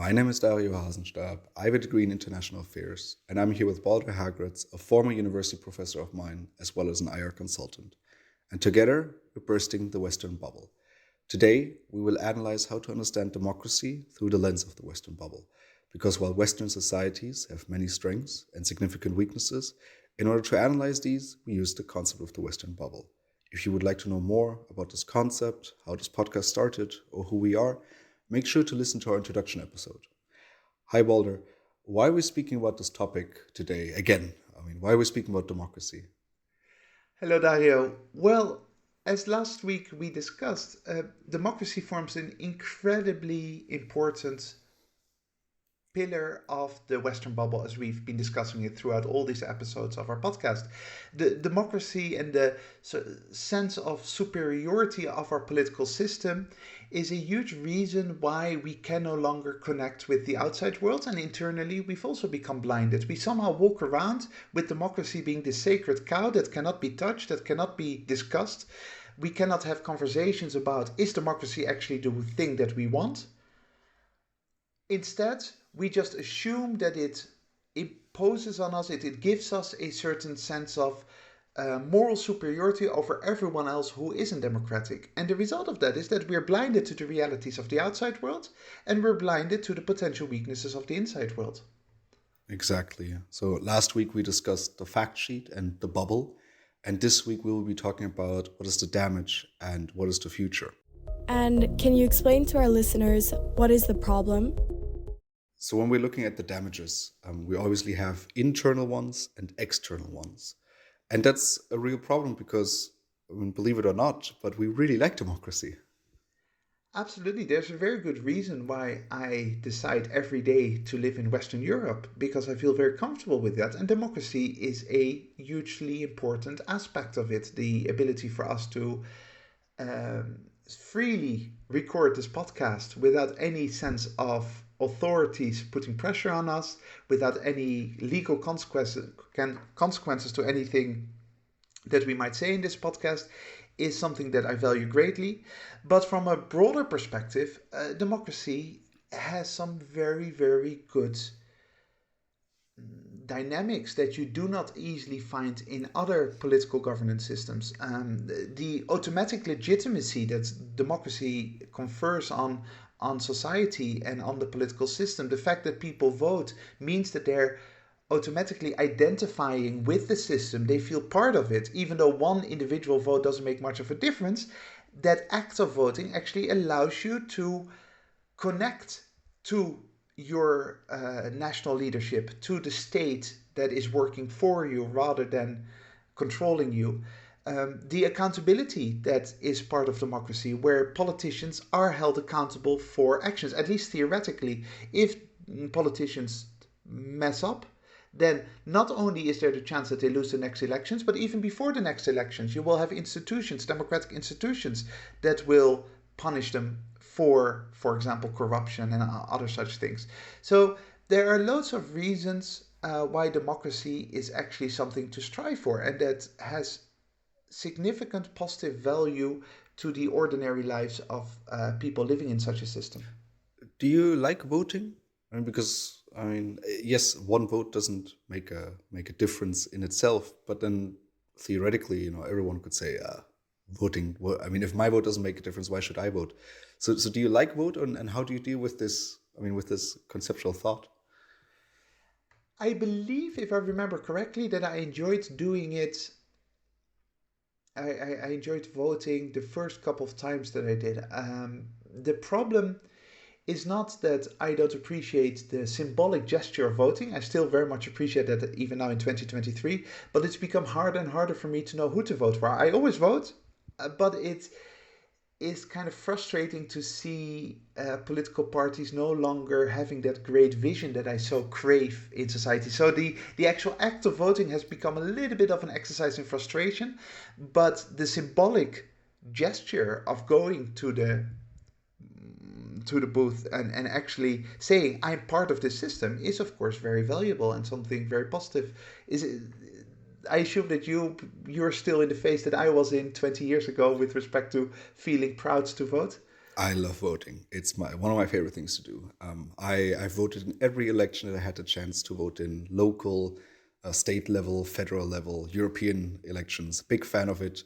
My name is Dario Hasenstab. I have a degree in international affairs, and I'm here with Baldur Hagritz, a former university professor of mine, as well as an IR consultant. And together, we're bursting the Western bubble. Today, we will analyze how to understand democracy through the lens of the Western bubble. Because while Western societies have many strengths and significant weaknesses, in order to analyze these, we use the concept of the Western bubble. If you would like to know more about this concept, how this podcast started, or who we are, make sure to listen to our introduction episode. Hi, Balder. Why are we speaking about this topic today again? Why are we speaking about democracy? Hello, Dario. Well, as last week we discussed, democracy forms an incredibly important pillar of the Western bubble as we've been discussing it throughout all these episodes of our podcast. The democracy and the sense of superiority of our political system is a huge reason why we can no longer connect with the outside world, and internally we've also become blinded. We somehow walk around with democracy being this sacred cow that cannot be touched, that cannot be discussed. We cannot have conversations about, is democracy actually the thing that we want? Instead, we just assume that it imposes on us, it gives us a certain sense of moral superiority over everyone else who isn't democratic. And the result of that is that we're blinded to the realities of the outside world, and we're blinded to the potential weaknesses of the inside world. Exactly. So last week we discussed the fact sheet and the bubble, and this week we will be talking about what is the damage and what is the future. And can you explain to our listeners what is the problem? So when we're looking at the damages, we obviously have internal ones and external ones. And that's a real problem because, believe it or not, but we really like democracy. Absolutely. There's a very good reason why I decide every day to live in Western Europe, because I feel very comfortable with that. And democracy is a hugely important aspect of it. The ability for us to freely record this podcast without any sense of authorities putting pressure on us, without any legal consequences to anything that we might say in this podcast, is something that I value greatly. But from a broader perspective, democracy has some very, very good dynamics that you do not easily find in other political governance systems. The automatic legitimacy that democracy confers on society and on the political system, the fact that people vote means that they're automatically identifying with the system. They feel part of it, even though one individual vote doesn't make much of a difference. That act of voting actually allows you to connect to your national leadership, to the state that is working for you rather than controlling you. The accountability that is part of democracy, where politicians are held accountable for actions, at least theoretically. If politicians mess up, then not only is there the chance that they lose the next elections, but even before the next elections, you will have institutions, democratic institutions, that will punish them for example, corruption and other such things. So there are loads of reasons why democracy is actually something to strive for, and that has significant positive value to the ordinary lives of people living in such a system. Do you like voting? Yes, one vote doesn't make a difference in itself, but then theoretically, everyone could say, voting. If my vote doesn't make a difference, why should I vote? So do you like vote, and how do you deal with this? With this conceptual thought. I believe, if I remember correctly, that I enjoyed doing it. I enjoyed voting the first couple of times that I did. The problem is not that I don't appreciate the symbolic gesture of voting. I still very much appreciate that even now in 2023, but it's become harder and harder for me to know who to vote for. I always vote, but it is kind of frustrating to see political parties no longer having that great vision that I so crave in society. So the actual act of voting has become a little bit of an exercise in frustration, but the symbolic gesture of going to the booth and actually saying I'm part of this system is of course very valuable and something very positive. I assume that you're still in the phase that I was in 20 years ago with respect to feeling proud to vote. I love voting. It's one of my favorite things to do. I voted in every election that I had the chance to vote in: local, state level, federal level, European elections. Big fan of it.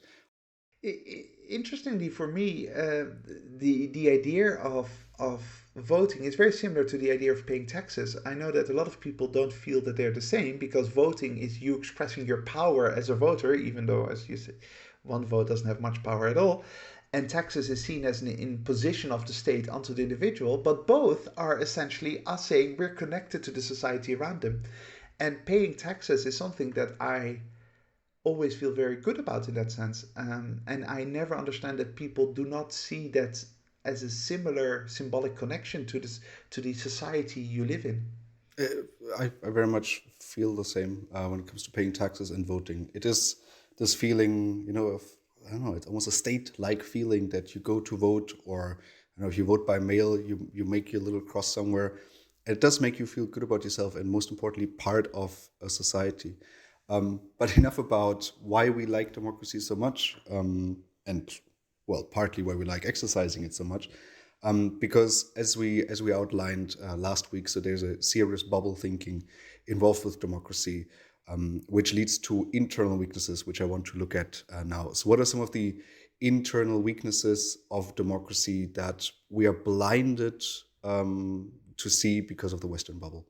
Interestingly, for me, the idea of voting is very similar to the idea of paying taxes. I know that a lot of people don't feel that they're the same because voting is you expressing your power as a voter, even though, as you say, one vote doesn't have much power at all. And taxes is seen as an imposition of the state onto the individual, but both are essentially us saying we're connected to the society around them. And paying taxes is something that I always feel very good about in that sense. And I never understand that people do not see that as a similar symbolic connection to this to the society you live in. Uh, I very much feel the same when it comes to paying taxes and voting. It is this feeling, of, I don't know, it's almost a state-like feeling that you go to vote, or if you vote by mail, you make your little cross somewhere. It does make you feel good about yourself, and most importantly, part of a society. But enough about why we like democracy so much, and well, partly why we like exercising it so much. Because as we outlined last week, so there's a serious bubble thinking involved with democracy, which leads to internal weaknesses, which I want to look at now. So, what are some of the internal weaknesses of democracy that we are blinded to see because of the Western bubble?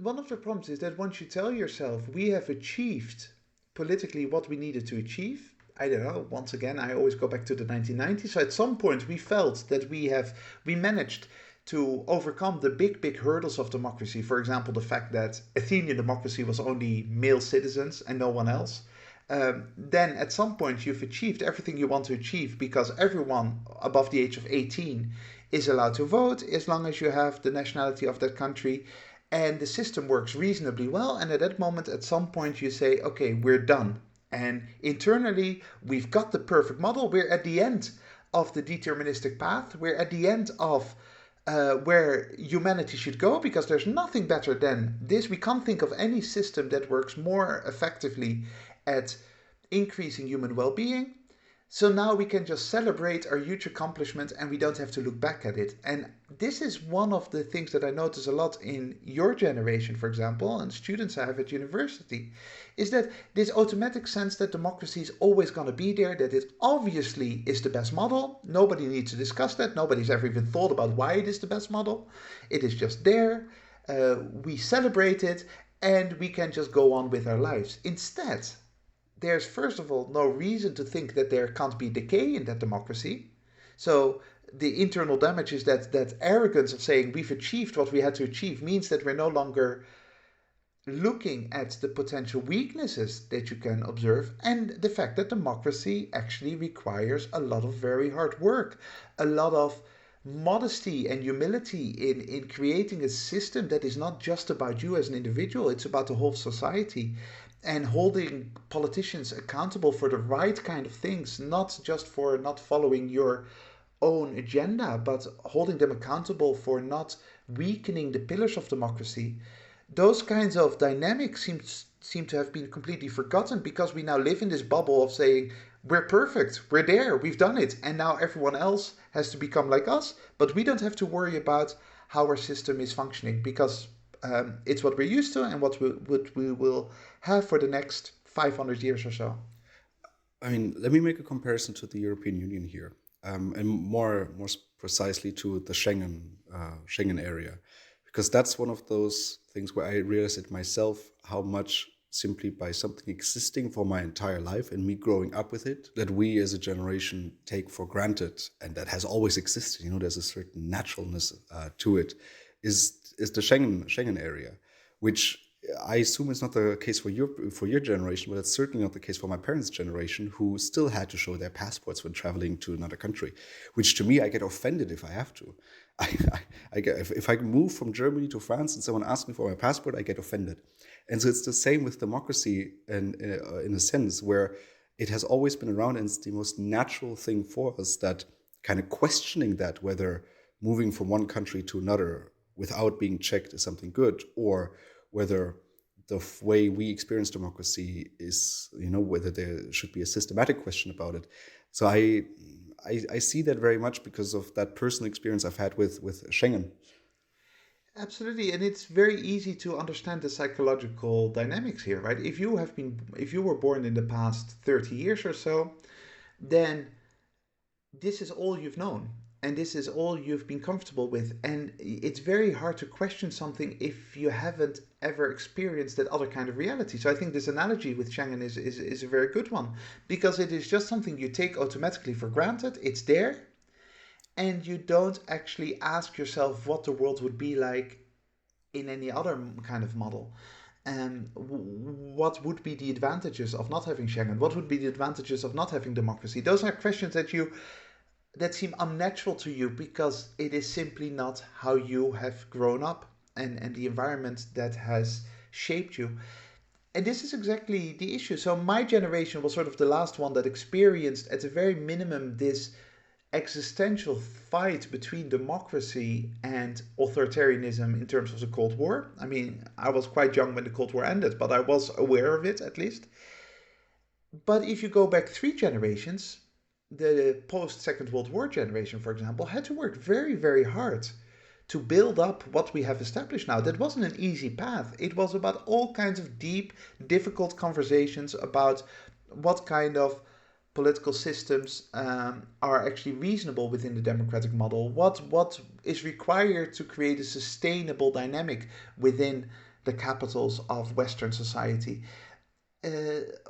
One of the problems is that once you tell yourself we have achieved politically what we needed to achieve, I don't know, once again, I always go back to the 1990s. So at some point we felt that we managed to overcome the big hurdles of democracy. For example, the fact that Athenian democracy was only male citizens and no one else. Then at some point you've achieved everything you want to achieve because everyone above the age of 18 is allowed to vote as long as you have the nationality of that country, and the system works reasonably well. And at that moment, at some point, you say, okay, we're done. And internally, we've got the perfect model. We're at the end of the deterministic path. We're at the end of where humanity should go because there's nothing better than this. We can't think of any system that works more effectively at increasing human well-being. So now we can just celebrate our huge accomplishment and we don't have to look back at it. And this is one of the things that I notice a lot in your generation, for example, and students I have at university, is that this automatic sense that democracy is always going to be there, that it obviously is the best model. Nobody needs to discuss that. Nobody's ever even thought about why it is the best model. It is just there. We celebrate it and we can just go on with our lives. Instead, there's first of all no reason to think that there can't be decay in that democracy. So the internal damage is that arrogance of saying we've achieved what we had to achieve means that we're no longer looking at the potential weaknesses that you can observe, and the fact that democracy actually requires a lot of very hard work, a lot of modesty and humility in creating a system that is not just about you as an individual, it's about the whole society, and holding politicians accountable for the right kind of things, not just for not following your own agenda, but holding them accountable for not weakening the pillars of democracy. Those kinds of dynamics seem to have been completely forgotten because we now live in this bubble of saying we're perfect, we're there, we've done it, and now everyone else has to become like us, but we don't have to worry about how our system is functioning because it's what we're used to and what we will have for the next 500 years or so. I mean, let me make a comparison to the European Union here, and more precisely to the Schengen area, because that's one of those things where I realized it myself how much simply by something existing for my entire life and me growing up with it that we as a generation take for granted and that has always existed. There's a certain naturalness to it. Is the Schengen area, which I assume is not the case for your generation, but it's certainly not the case for my parents' generation, who still had to show their passports when traveling to another country. Which to me, I get offended if I have to. I get if I move from Germany to France and someone asks me for my passport, I get offended. And so it's the same with democracy, in a sense where it has always been around, and it's the most natural thing for us that kind of questioning that whether moving from one country to another without being checked is something good, or whether the way we experience democracy is, whether there should be a systematic question about it. So I see that very much because of that personal experience I've had with Schengen. Absolutely, and it's very easy to understand the psychological dynamics here, right? If you were born in the past 30 years or so, then this is all you've known, and this is all you've been comfortable with, and it's very hard to question something if you haven't ever experienced that other kind of reality. So I think this analogy with Schengen is a very good one, because it is just something you take automatically for granted. It's there, and you don't actually ask yourself what the world would be like in any other kind of model. And what would be the advantages of not having Schengen? What would be the advantages of not having democracy? Those are questions that seem unnatural to you because it is simply not how you have grown up, and the environment that has shaped you. And this is exactly the issue. So my generation was sort of the last one that experienced, at the very minimum, this existential fight between democracy and authoritarianism in terms of the Cold War. I mean, I was quite young when the Cold War ended, but I was aware of it at least. But if you go back three generations, the post Second World War generation, for example, had to work very, very hard to build up what we have established now. That wasn't an easy path. It was about all kinds of deep, difficult conversations about what kind of political systems are actually reasonable within the democratic model. What is required to create a sustainable dynamic within the capitals of Western society?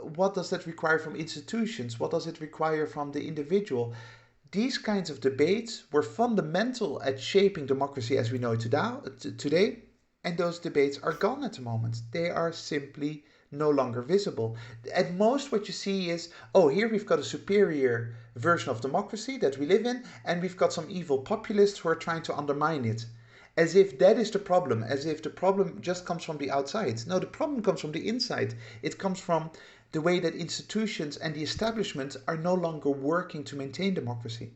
What does that require from institutions? What does it require from the individual? These kinds of debates were fundamental at shaping democracy as we know it today, and those debates are gone at the moment. They are simply no longer visible. At most, what you see is, oh, here we've got a superior version of democracy that we live in, and we've got some evil populists who are trying to undermine it. As if that is the problem, as if the problem just comes from the outside. No, the problem comes from the inside. It comes from the way that institutions and the establishment are no longer working to maintain democracy.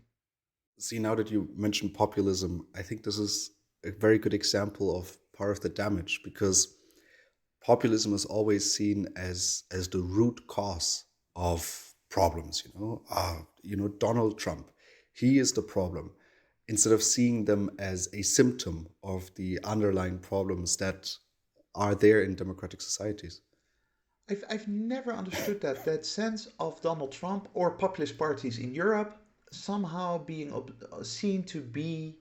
See, now that you mentioned populism, I think this is a very good example of part of the damage because populism is always seen as the root cause of problems. Donald Trump, he is the problem, instead of seeing them as a symptom of the underlying problems that are there in democratic societies. I've never understood that sense of Donald Trump or populist parties in Europe somehow being seen to be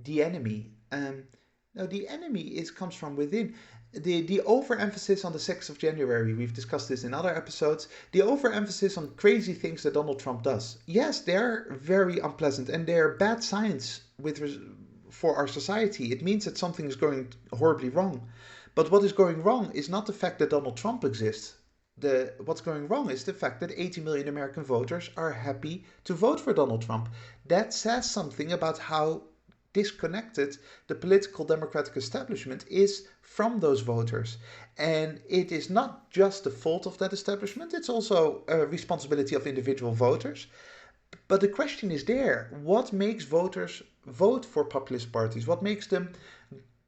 the enemy. No, the enemy comes from within. The overemphasis on the 6th of January, we've discussed this in other episodes, the overemphasis on crazy things that Donald Trump does. Yes, they're very unpleasant and they're bad signs for our society. It means that something is going horribly wrong. But what is going wrong is not the fact that Donald Trump exists. What's going wrong is the fact that 80 million American voters are happy to vote for Donald Trump. That says something about how disconnected the political democratic establishment is from those voters. And it is not just the fault of that establishment, it's also a responsibility of individual voters. But the question is there. What makes voters vote for populist parties? What makes them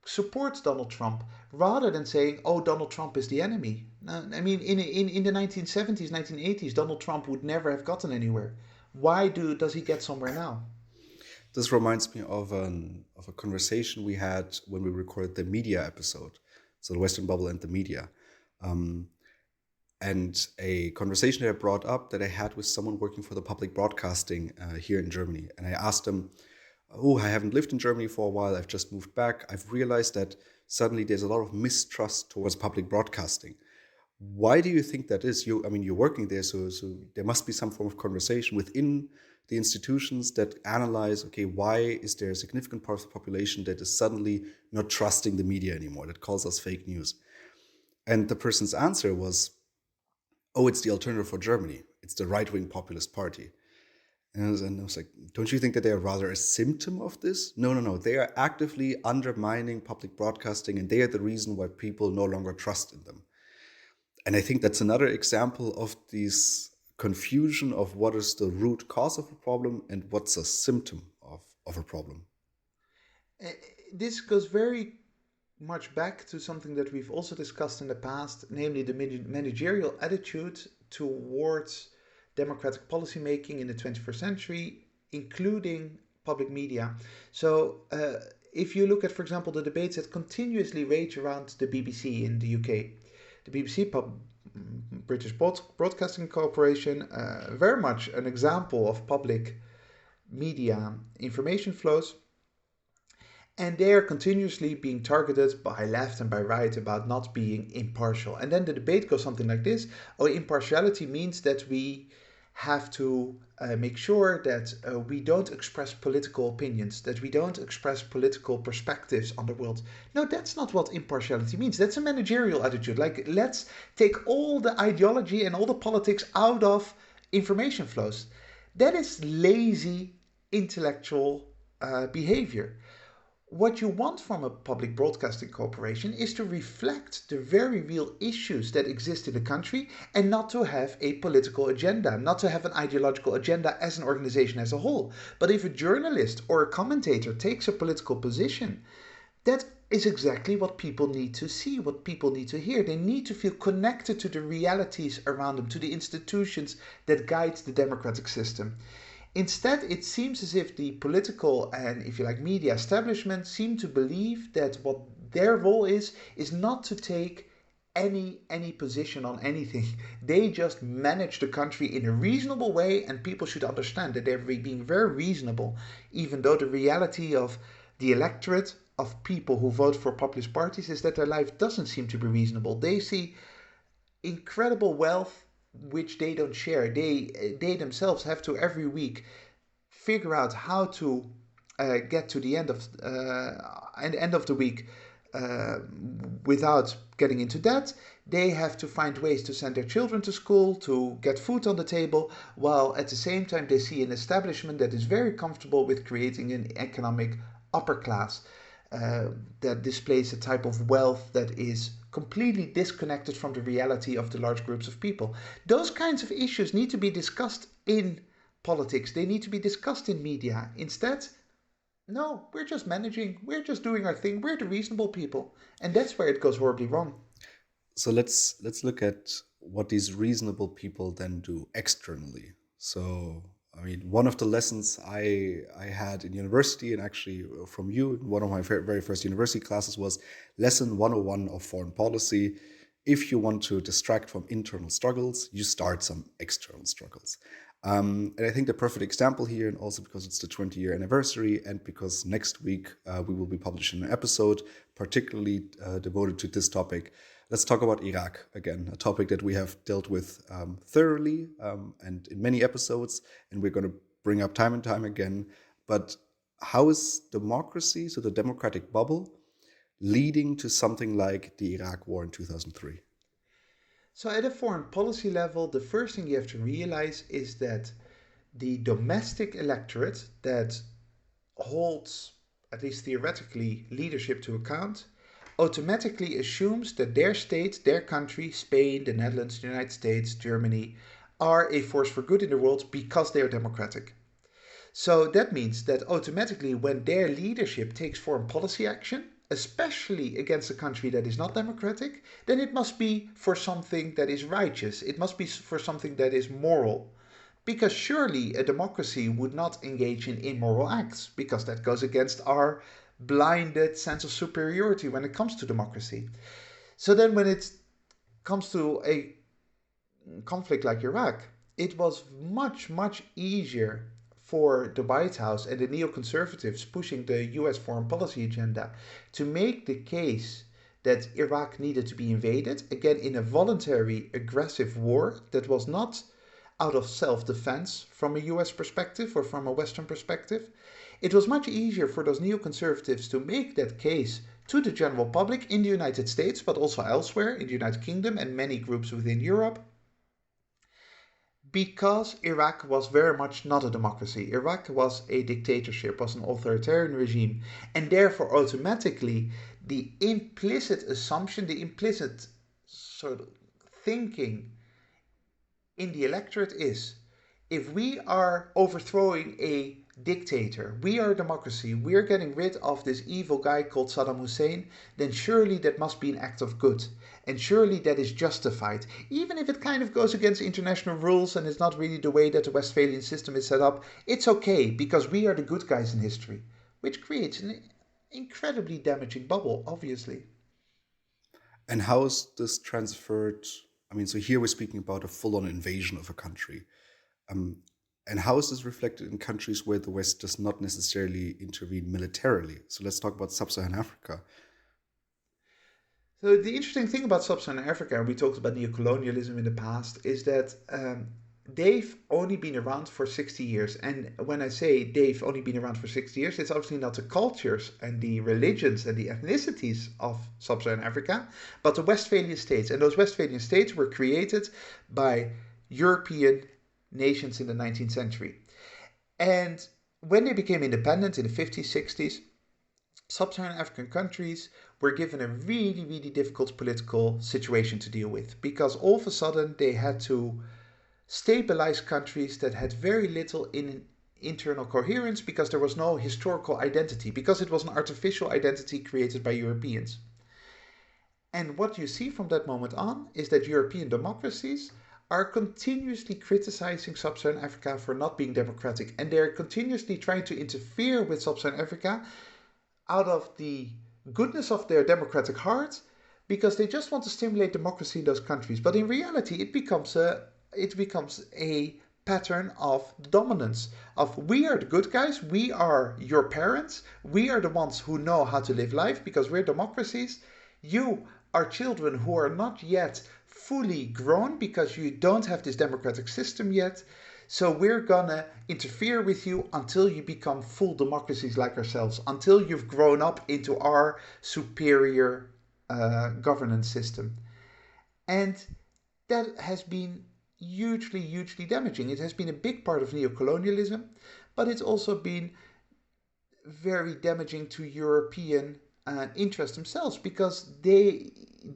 support Donald Trump rather than saying, oh, Donald Trump is the enemy? I mean, in the 1970s, 1980s, Donald Trump would never have gotten anywhere. Why does he get somewhere now? This reminds me of a conversation we had when we recorded the media episode, so the Western Bubble and the media, and a conversation that I brought up that I had with someone working for the public broadcasting here in Germany. And I asked him, oh, I haven't lived in Germany for a while, I've just moved back. I've realized that suddenly there's a lot of mistrust towards public broadcasting. Why do you think that is? You're working there, so there must be some form of conversation within the institutions that analyze, okay, why is there a significant part of the population that is suddenly not trusting the media anymore, that calls us fake news? And the person's answer was, oh, it's the Alternative for Germany. It's the right-wing populist party. And I was like, don't you think that they are rather a symptom of this? No. They are actively undermining public broadcasting, and they are the reason why people no longer trust in them. And I think that's another example of this confusion of what is the root cause of a problem and what's a symptom of a problem. This goes very much back to something that we've also discussed in the past, namely the managerial attitude towards democratic policymaking in the 21st century, including public media. So if you look at, for example, the debates that continuously rage around the BBC in the UK, the BBC, British Broadcasting Corporation, very much an example of public media information flows. And they are continuously being targeted by left and by right about not being impartial. And then the debate goes something like this. Oh, impartiality means that we have to make sure that we don't express political opinions, that we don't express political perspectives on the world. No, that's not what impartiality means. That's a managerial attitude. Like, let's take all the ideology and all the politics out of information flows. That is lazy intellectual behavior. What you want from a public broadcasting corporation is to reflect the very real issues that exist in the country and not to have a political agenda, not to have an ideological agenda as an organization as a whole. But if a journalist or a commentator takes a political position, that is exactly what people need to see, what people need to hear. They need to feel connected to the realities around them, to the institutions that guide the democratic system. Instead, it seems as if the political and, if you like, media establishment seem to believe that what their role is not to take any position on anything. They just manage the country in a reasonable way, and people should understand that they're being very reasonable, even though the reality of the electorate, of people who vote for populist parties, is that their life doesn't seem to be reasonable. They see incredible wealth which they don't share. They themselves have to every week figure out how to get to the end of the week without getting into debt. They have to find ways to send their children to school, to get food on the table, while at the same time they see an establishment that is very comfortable with creating an economic upper class that displays a type of wealth that is completely disconnected from the reality of the large groups of people. Those kinds of issues need to be discussed in politics. They need to be discussed in media. Instead, no, we're just managing. We're just doing our thing. We're the reasonable people. And that's where it goes horribly wrong. So let's look at what these reasonable people then do externally. So, I mean, one of the lessons I had in university, and actually from you, one of my very first university classes, was lesson 101 of foreign policy. If you want to distract from internal struggles, you start some external struggles. And I think the perfect example here, and also because it's the 20-year anniversary, and because next week we will be publishing an episode particularly devoted to this topic, let's talk about Iraq again, a topic that we have dealt with thoroughly and in many episodes, and we're going to bring up time and time again. But how is democracy, so the democratic bubble, leading to something like the Iraq War in 2003? So at a foreign policy level, the first thing you have to realize is that the domestic electorate that holds, at least theoretically, leadership to account, automatically assumes that their state, their country, Spain, the Netherlands, the United States, Germany, are a force for good in the world because they are democratic. So that means that automatically when their leadership takes foreign policy action, especially against a country that is not democratic, then it must be for something that is righteous. It must be for something that is moral. Because surely a democracy would not engage in immoral acts, because that goes against our blinded sense of superiority when it comes to democracy. So then when it comes to a conflict like Iraq, it was much, much easier for the White House and the neoconservatives pushing the US foreign policy agenda to make the case that Iraq needed to be invaded, again in a voluntary aggressive war that was not out of self-defense from a US perspective or from a Western perspective. It was much easier for those neoconservatives to make that case to the general public in the United States, but also elsewhere in the United Kingdom and many groups within Europe, because Iraq was very much not a democracy. Iraq was a dictatorship, was an authoritarian regime, and therefore automatically the implicit assumption, the implicit sort of thinking in the electorate is, if we are overthrowing a dictator, we are a democracy, we're getting rid of this evil guy called Saddam Hussein, then surely that must be an act of good. And surely that is justified, even if it kind of goes against international rules and is not really the way that the Westphalian system is set up. It's okay, because we are the good guys in history, which creates an incredibly damaging bubble, obviously. And how is this transferred? I mean, so here we're speaking about a full-on invasion of a country. Um, and how is this reflected in countries where the West does not necessarily intervene militarily? So let's talk about Sub-Saharan Africa. So the interesting thing about Sub-Saharan Africa, and we talked about neocolonialism in the past, is that they've only been around for 60 years. And when I say they've only been around for 60 years, it's obviously not the cultures and the religions and the ethnicities of Sub-Saharan Africa, but the Westphalian states. And those Westphalian states were created by European nations in the 19th century. And when they became independent in the 50s, 60s, Sub-Saharan African countries were given a really, really difficult political situation to deal with, because all of a sudden they had to stabilize countries that had very little internal coherence, because there was no historical identity, because it was an artificial identity created by Europeans. And what you see from that moment on is that European democracies are continuously criticizing Sub-Saharan Africa for not being democratic, and they're continuously trying to interfere with Sub-Saharan Africa out of the goodness of their democratic heart, because they just want to stimulate democracy in those countries. But in reality, it becomes a pattern of dominance, of we are the good guys, we are your parents, we are the ones who know how to live life because we're democracies. You are children who are not yet fully grown because you don't have this democratic system yet. So we're gonna interfere with you until you become full democracies like ourselves, until you've grown up into our superior governance system. And that has been hugely, hugely damaging. It has been a big part of neocolonialism, but it's also been very damaging to European interests themselves, because they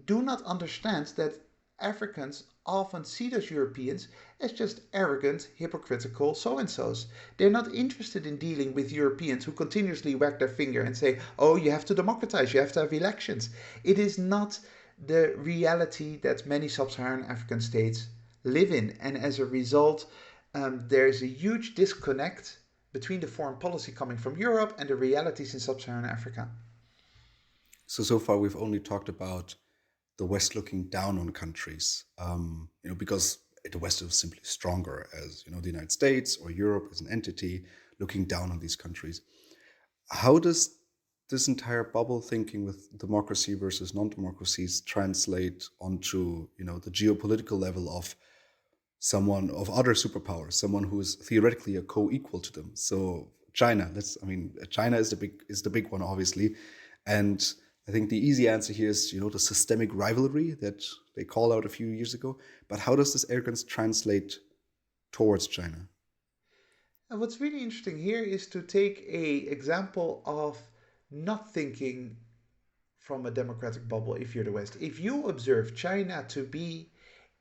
do not understand that Africans often see those Europeans as just arrogant, hypocritical so-and-sos. They're not interested in dealing with Europeans who continuously wag their finger and say, oh, you have to democratize, you have to have elections. It is not the reality that many sub-Saharan African states live in. And as a result, there's a huge disconnect between the foreign policy coming from Europe and the realities in sub-Saharan Africa. So far we've only talked about the West looking down on countries, because the West is simply stronger, as the United States or Europe as an entity looking down on these countries. How does this entire bubble thinking with democracy versus non-democracies translate onto the geopolitical level of someone of other superpowers, someone who is theoretically a co-equal to them? So China, China is the big one, obviously, and I think the easy answer here is, the systemic rivalry that they called out a few years ago. But how does this arrogance translate towards China? And what's really interesting here is to take an example of not thinking from a democratic bubble if you're the West. If you observe China to be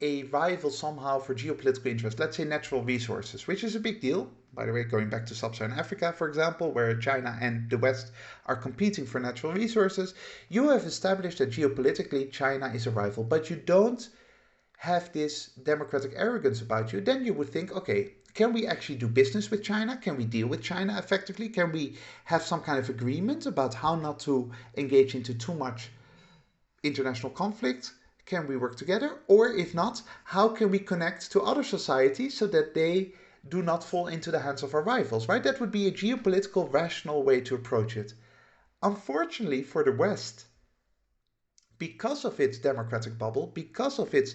a rival somehow for geopolitical interest, let's say natural resources, which is a big deal. By the way, going back to sub-Saharan Africa, for example, where China and the West are competing for natural resources, you have established that geopolitically China is a rival, but you don't have this democratic arrogance about you. Then you would think, okay, can we actually do business with China? Can we deal with China effectively? Can we have some kind of agreement about how not to engage into too much international conflict? Can we work together? Or if not, how can we connect to other societies so that they do not fall into the hands of our rivals, right? That would be a geopolitical, rational way to approach it. Unfortunately for the West, because of its democratic bubble, because of its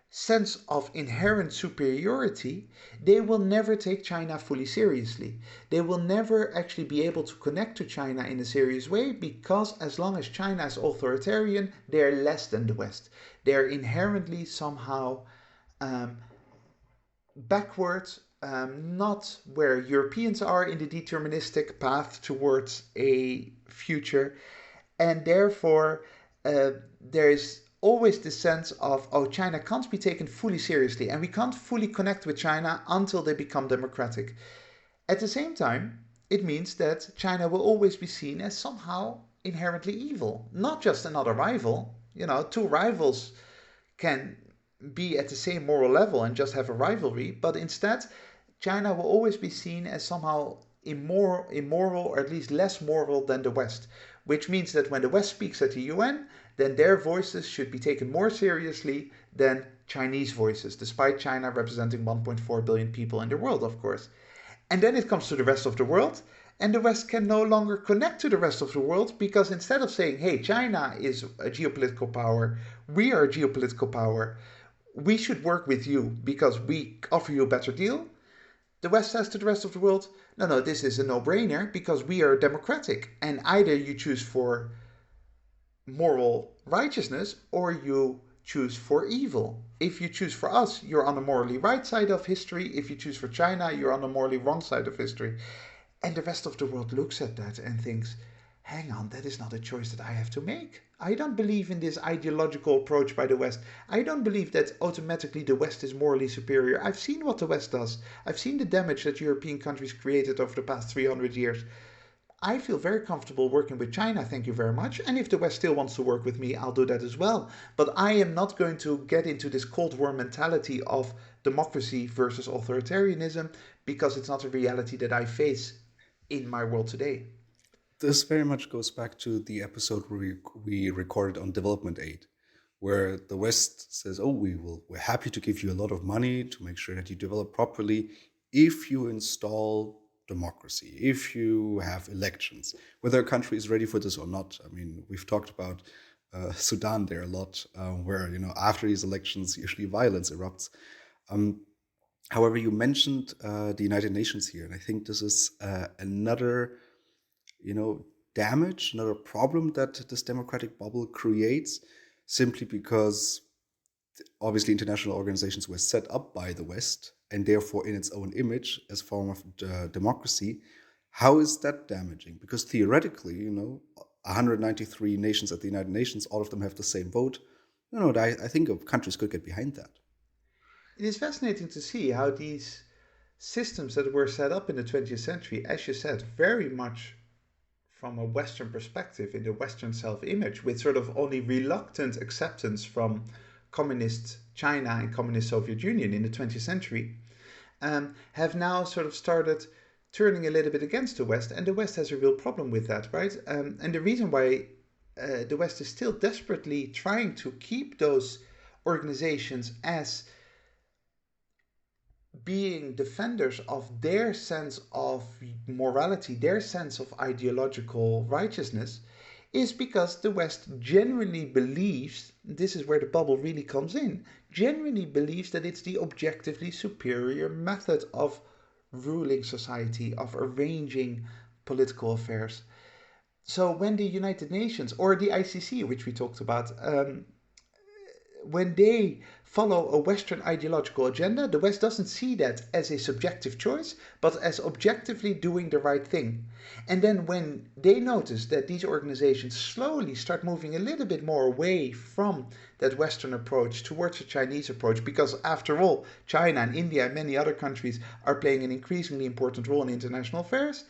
sense of inherent superiority, they will never take China fully seriously. They will never actually be able to connect to China in a serious way, because as long as China is authoritarian, they are less than the West. They are inherently somehow backwards, not where Europeans are in the deterministic path towards a future, and therefore there is always the sense of, oh, China can't be taken fully seriously, and we can't fully connect with China until they become democratic. At the same time, it means that China will always be seen as somehow inherently evil, not just another rival. Two rivals can be at the same moral level and just have a rivalry, but instead, China will always be seen as somehow immoral, or at least less moral than the West, which means that when the West speaks at the UN, then their voices should be taken more seriously than Chinese voices, despite China representing 1.4 billion people in the world, of course. And then it comes to the rest of the world, and the West can no longer connect to the rest of the world because instead of saying, hey, China is a geopolitical power, we are a geopolitical power, we should work with you because we offer you a better deal, the West says to the rest of the world, no, this is a no-brainer because we are democratic. And either you choose for moral righteousness or you choose for evil. If you choose for us, you're on the morally right side of history. If you choose for China, you're on the morally wrong side of history. And the rest of the world looks at that and thinks, hang on, that is not a choice that I have to make. I don't believe in this ideological approach by the West. I don't believe that automatically the West is morally superior. I've seen what the West does. I've seen the damage that European countries created over the past 300 years. I feel very comfortable working with China, thank you very much. And if the West still wants to work with me, I'll do that as well. But I am not going to get into this Cold War mentality of democracy versus authoritarianism because it's not a reality that I face in my world today. This very much goes back to the episode we recorded on development aid, where the West says, "Oh, we're happy to give you a lot of money to make sure that you develop properly if you install democracy, if you have elections, whether a country is ready for this or not." I mean, we've talked about Sudan there a lot, where after these elections, usually violence erupts. However, you mentioned the United Nations here, and I think this is another damage, another problem that this democratic bubble creates, simply because obviously international organizations were set up by the West and therefore in its own image as form of democracy. How is that damaging? Because theoretically, 193 nations at the United Nations, all of them have the same vote. I think countries could get behind that. It is fascinating to see how these systems that were set up in the 20th century, as you said, very much from a Western perspective, in the Western self-image, with sort of only reluctant acceptance from communist China and communist Soviet Union in the 20th century, have now sort of started turning a little bit against the West, and the West has a real problem with that, right? And the reason why the West is still desperately trying to keep those organizations as being defenders of their sense of morality, their sense of ideological righteousness, is because the West genuinely believes, this is where the bubble really comes in, genuinely believes that it's the objectively superior method of ruling society, of arranging political affairs. So when the United Nations or the ICC, which we talked about, when they follow a Western ideological agenda, the West doesn't see that as a subjective choice, but as objectively doing the right thing. And then when they notice that these organizations slowly start moving a little bit more away from that Western approach towards a Chinese approach, because after all, China and India and many other countries are playing an increasingly important role in international affairs,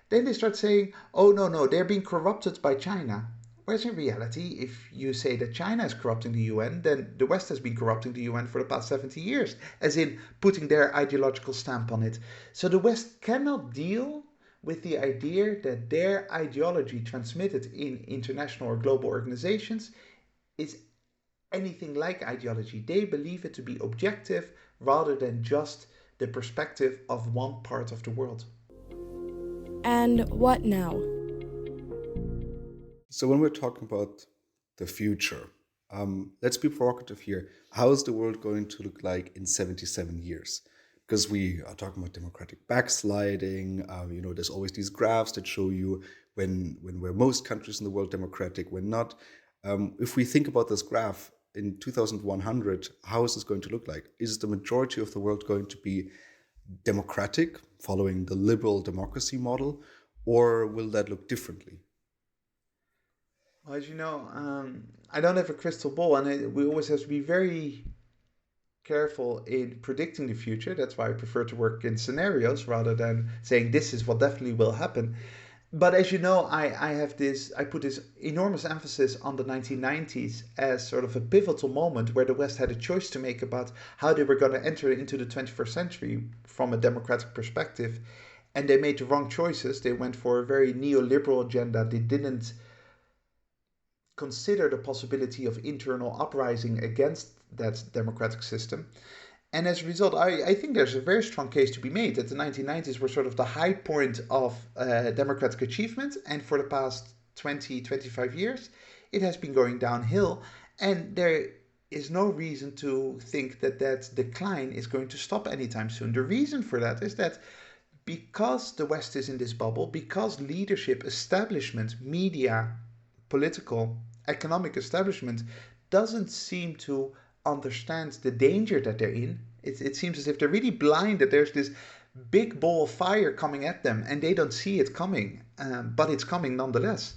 then they start saying, oh no, they're being corrupted by China. Whereas in reality, if you say that China is corrupting the UN, then the West has been corrupting the UN for the past 70 years, as in putting their ideological stamp on it. So the West cannot deal with the idea that their ideology transmitted in international or global organizations is anything like ideology. They believe it to be objective rather than just the perspective of one part of the world. And what now? So when we're talking about the future, let's be provocative here. How is the world going to look like in 77 years? Because we are talking about democratic backsliding. There's always these graphs that show you when were most countries in the world democratic, when not. If we think about this graph in 2100, how is this going to look like? Is the majority of the world going to be democratic, following the liberal democracy model, or will that look differently? Well, as you know, I don't have a crystal ball, and we always have to be very careful in predicting the future. That's why I prefer to work in scenarios rather than saying this is what definitely will happen. But as you know, I put this enormous emphasis on the 1990s as sort of a pivotal moment where the West had a choice to make about how they were going to enter into the 21st century from a democratic perspective. And they made the wrong choices. They went for a very neoliberal agenda. They didn't consider the possibility of internal uprising against that democratic system. And as a result, I think there's a very strong case to be made that the 1990s were sort of the high point of democratic achievement. And for the past 20, 25 years, it has been going downhill. And there is no reason to think that that decline is going to stop anytime soon. The reason for that is that because the West is in this bubble, because leadership, establishment, media, political, economic establishment doesn't seem to understand the danger that they're in. It seems as if they're really blind, that there's this big ball of fire coming at them and they don't see it coming, but it's coming nonetheless.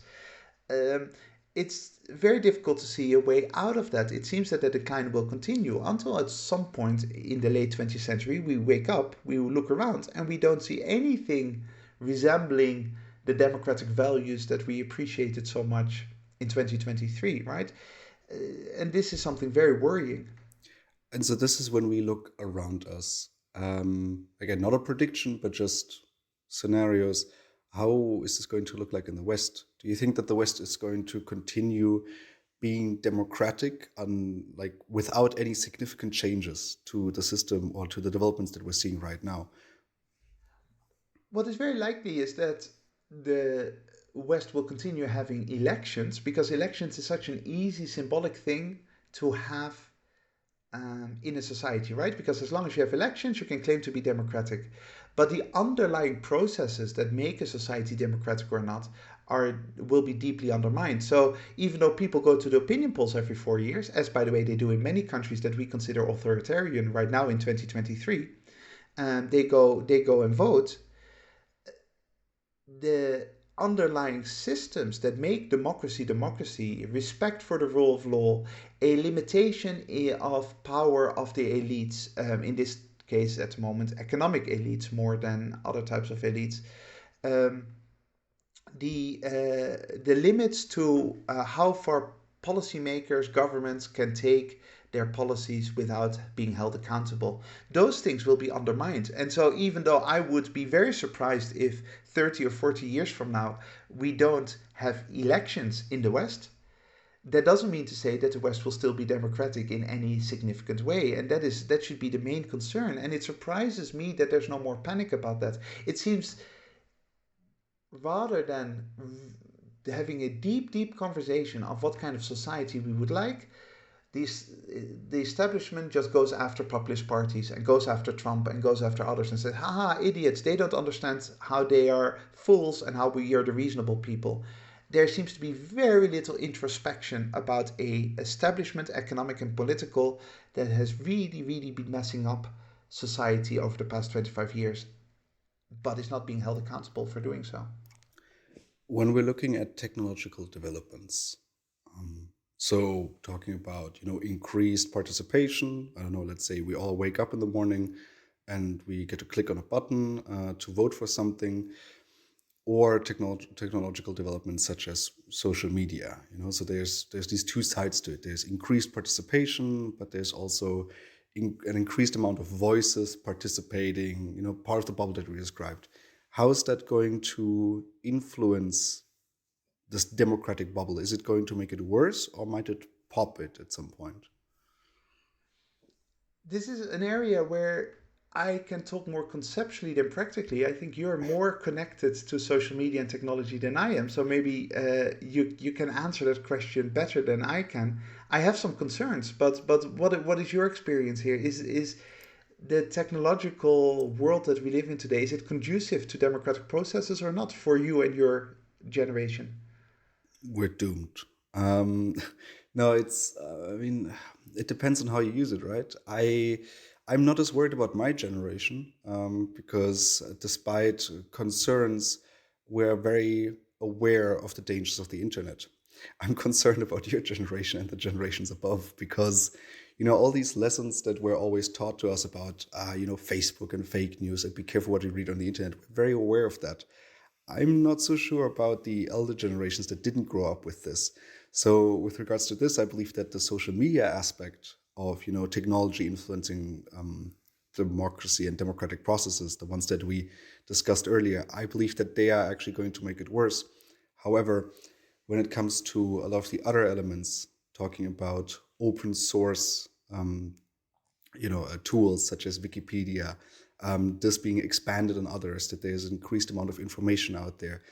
It's very difficult to see a way out of that. It seems that the decline will continue until at some point in the late 20th century we wake up, we look around, and we don't see anything resembling the democratic values that we appreciated so much in 2023, right? And this is something very worrying. And so this is when we look around us. Again, not a prediction, but just scenarios. How is this going to look like in the West? Do you think that the West is going to continue being democratic like without any significant changes to the system or to the developments that we're seeing right now? What is very likely is that the West will continue having elections, because elections is such an easy symbolic thing to have in a society, right? Because as long as you have elections, you can claim to be democratic. But the underlying processes that make a society democratic or not will be deeply undermined. So even though people go to the opinion polls every 4 years, as by the way they do in many countries that we consider authoritarian right now in 2023, they go and vote. The underlying systems that make democracy, respect for the rule of law, a limitation of power of the elites, in this case at the moment economic elites more than other types of elites, the limits to how far policymakers, governments can take their policies without being held accountable. Those things will be undermined. And so even though I would be very surprised if 30 or 40 years from now we don't have elections in the West, that doesn't mean to say that the West will still be democratic in any significant way. And that should be the main concern. And it surprises me that there's no more panic about that. It seems rather than having a deep conversation of what kind of society we would like, the establishment just goes after populist parties and goes after Trump and goes after others and says, haha, idiots, they don't understand how they are fools and how we are the reasonable people. There seems to be very little introspection about a establishment, economic and political, that has really been messing up society over the past 25 years, but is not being held accountable for doing so. When we're looking at technological developments, so talking about, increased participation, I don't know, let's say we all wake up in the morning and we get to click on a button to vote for something, or technological developments such as social media, so there's these two sides to it. There's increased participation, but there's also an increased amount of voices participating, part of the bubble that we described. How is that going to influence this democratic bubble? Is it going to make it worse, or might it pop it at some point? This is an area where I can talk more conceptually than practically. I think you're more connected to social media and technology than I am. So maybe you can answer that question better than I can. I have some concerns, but what is your experience here? Is the technological world that we live in today, is it conducive to democratic processes or not for you and your generation? We're doomed. No, it's, it depends on how you use it, right? I'm not as worried about my generation because despite concerns, we're very aware of the dangers of the internet. I'm concerned about your generation and the generations above because, All these lessons that were always taught to us about, Facebook and fake news and be careful what you read on the internet. We're very aware of that. I'm not so sure about the elder generations that didn't grow up with this. So with regards to this, I believe that the social media aspect of, technology influencing democracy and democratic processes, the ones that we discussed earlier, I believe that they are actually going to make it worse. However, when it comes to a lot of the other elements, talking about open source, tools such as Wikipedia, this being expanded on others, that there's an increased amount of information out there,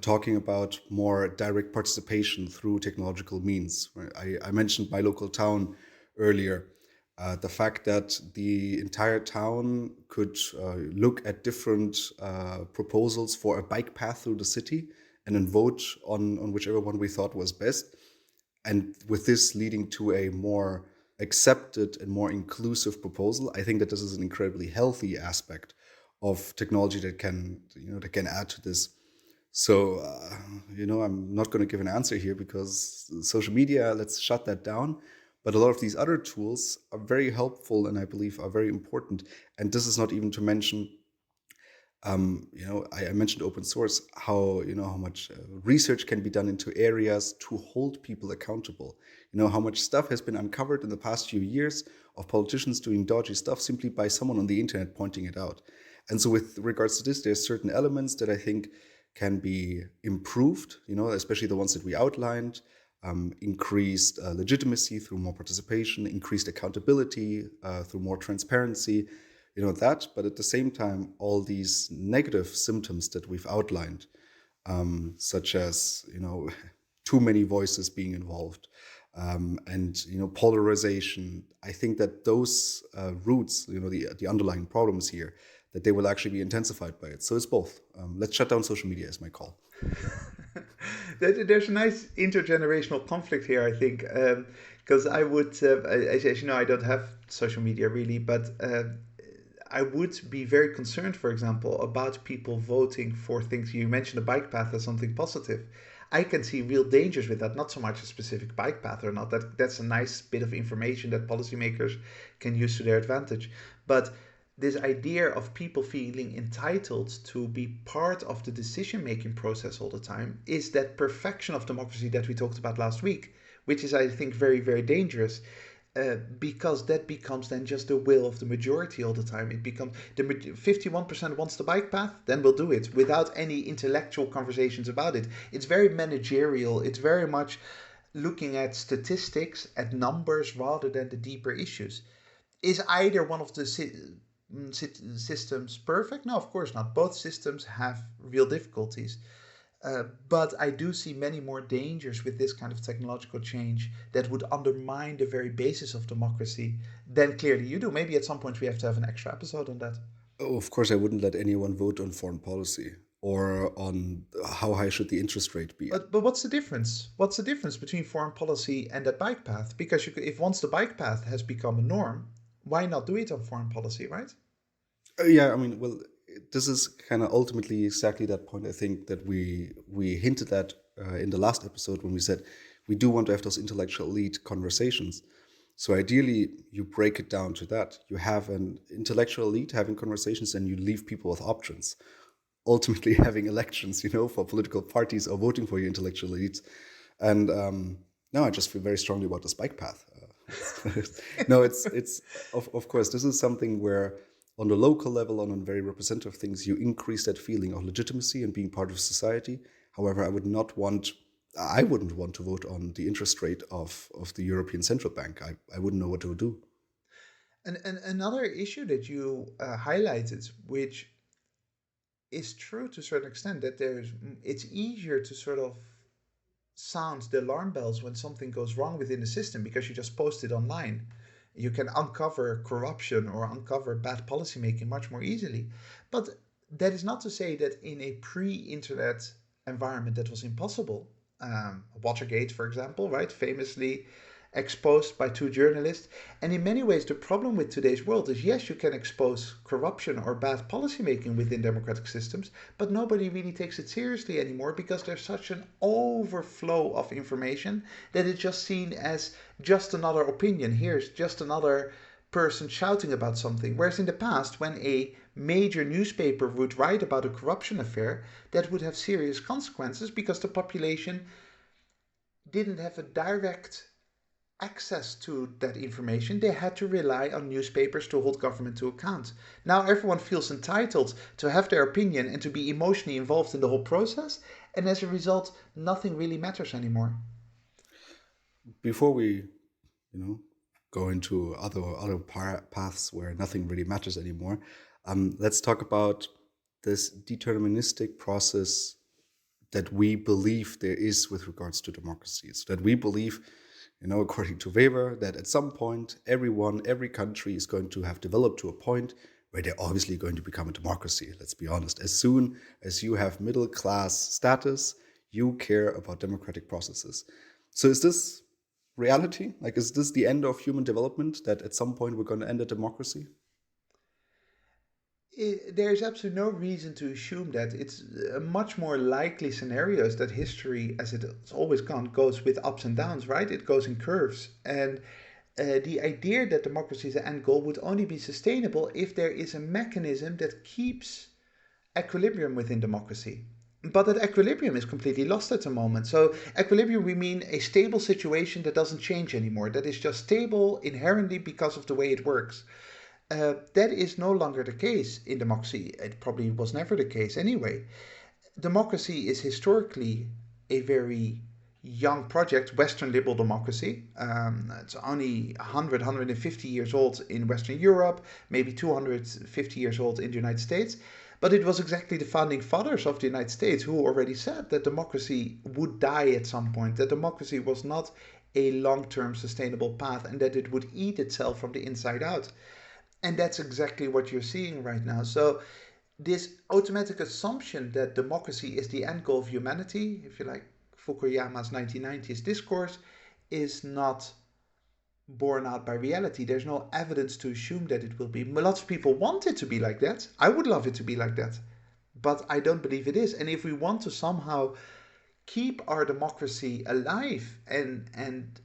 talking about more direct participation through technological means. I mentioned my local town earlier. The fact that the entire town could look at different proposals for a bike path through the city and then vote on whichever one we thought was best. And with this leading to a more accepted and more inclusive proposal, I think that this is an incredibly healthy aspect of technology that can add to this. So, I'm not going to give an answer here because social media, let's shut that down. But a lot of these other tools are very helpful and I believe are very important. And this is not even to mention, I mentioned open source, how much research can be done into areas to hold people accountable. How much stuff has been uncovered in the past few years of politicians doing dodgy stuff simply by someone on the internet pointing it out. And so with regards to this, there's certain elements that I think can be improved, especially the ones that we outlined. Increased legitimacy through more participation, increased accountability through more transparency, that. But at the same time, all these negative symptoms that we've outlined, such as, too many voices being involved, and, polarization, I think that those roots, the underlying problems here, that they will actually be intensified by it. So it's both. Let's shut down social media is my call. There's a nice intergenerational conflict here, I think, because I would, as you know, I don't have social media really, but I would be very concerned, for example, about people voting for things. You mentioned the bike path as something positive. I can see real dangers with that, not so much a specific bike path or not. That's a nice bit of information that policymakers can use to their advantage. But this idea of people feeling entitled to be part of the decision-making process all the time is that perfection of democracy that we talked about last week, which is, I think, very, very dangerous, because that becomes then just the will of the majority all the time. It becomes 51% wants the bike path, then we'll do it without any intellectual conversations about it. It's very managerial. It's very much looking at statistics, at numbers, rather than the deeper issues. Is either one of the systems perfect? No, of course not. Both systems have real difficulties. But I do see many more dangers with this kind of technological change that would undermine the very basis of democracy than clearly you do. Maybe at some point we have to have an extra episode on that. Oh, of course, I wouldn't let anyone vote on foreign policy or on how high should the interest rate be. But what's the difference? What's the difference between foreign policy and that bike path? Because if once the bike path has become a norm, why not do it on foreign policy, right? Yeah, I mean, well, this is kind of ultimately exactly that point, I think, that we hinted at in the last episode when we said we do want to have those intellectual elite conversations. So ideally, you break it down to that. You have an intellectual elite having conversations and you leave people with options. Ultimately having elections, for political parties or voting for your intellectual elites. And no, I just feel very strongly about this bike path. No, it's of course, this is something where on the local level, on very representative things, you increase that feeling of legitimacy and being part of society. However, I wouldn't want to vote on the interest rate of the European Central Bank. I wouldn't know what to do. And another issue that you highlighted, which is true to a certain extent, that it's easier to sort of sound the alarm bells when something goes wrong within the system because you just post it online. You can uncover corruption or uncover bad policymaking much more easily. But that is not to say that in a pre-internet environment that was impossible. Watergate, for example, right? Famously, exposed by two journalists. And in many ways, the problem with today's world is, yes, you can expose corruption or bad policymaking within democratic systems, but nobody really takes it seriously anymore because there's such an overflow of information that it's just seen as just another opinion. Here's just another person shouting about something. Whereas in the past, when a major newspaper would write about a corruption affair, that would have serious consequences because the population didn't have a direct access to that information. They had to rely on newspapers to hold government to account. Now everyone feels entitled to have their opinion and to be emotionally involved in the whole process, and as a result, nothing really matters anymore. Before we, go into other paths where nothing really matters anymore, let's talk about this deterministic process that we believe there is with regards to democracies. That we believe, according to Weber, that at some point, every country is going to have developed to a point where they're obviously going to become a democracy. Let's be honest. As soon as you have middle class status, you care about democratic processes. So is this reality? Like, is this the end of human development, that at some point we're going to end a democracy? There is absolutely no reason to assume that. It's a much more likely scenario is that history, as it's always gone, goes with ups and downs, right? It goes in curves. And the idea that democracy is the end goal would only be sustainable if there is a mechanism that keeps equilibrium within democracy. But that equilibrium is completely lost at the moment. So equilibrium, we mean a stable situation that doesn't change anymore, that is just stable inherently because of the way it works. That is no longer the case in democracy. It probably was never the case anyway. Democracy is historically a very young project, Western liberal democracy. It's only 100, 150 years old in Western Europe, maybe 250 years old in the United States. But it was exactly the founding fathers of the United States who already said that democracy would die at some point, that democracy was not a long-term sustainable path and that it would eat itself from the inside out. And that's exactly what you're seeing right now. So this automatic assumption that democracy is the end goal of humanity, if you like Fukuyama's 1990s discourse, is not borne out by reality. There's no evidence to assume that it will be. Lots of people want it to be like that. I would love it to be like that. But I don't believe it is. And if we want to somehow keep our democracy alive and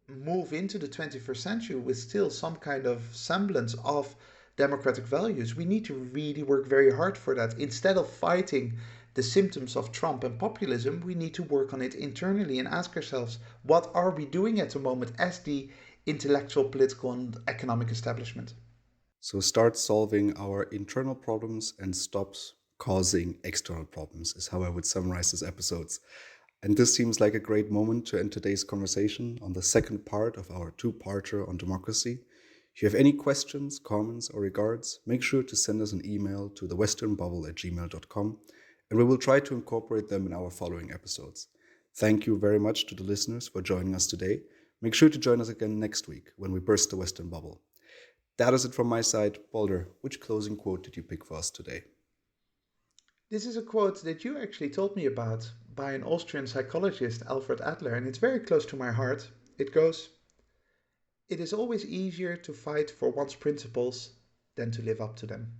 move into the 21st century with still some kind of semblance of democratic values, we need to really work very hard for that. Instead of fighting the symptoms of Trump and populism, we need to work on it internally and ask ourselves, what are we doing at the moment as the intellectual, political, and economic establishment? So start solving our internal problems and stop causing external problems is how I would summarize this episodes. And this seems like a great moment to end today's conversation on the second part of our two-parter on democracy. If you have any questions, comments, or regards, make sure to send us an email to thewesternbubble@gmail.com, and we will try to incorporate them in our following episodes. Thank you very much to the listeners for joining us today. Make sure to join us again next week when we burst the Western bubble. That is it from my side. Baldur, which closing quote did you pick for us today? This is a quote that you actually told me about by an Austrian psychologist, Alfred Adler, and it's very close to my heart. It goes, "It is always easier to fight for one's principles than to live up to them."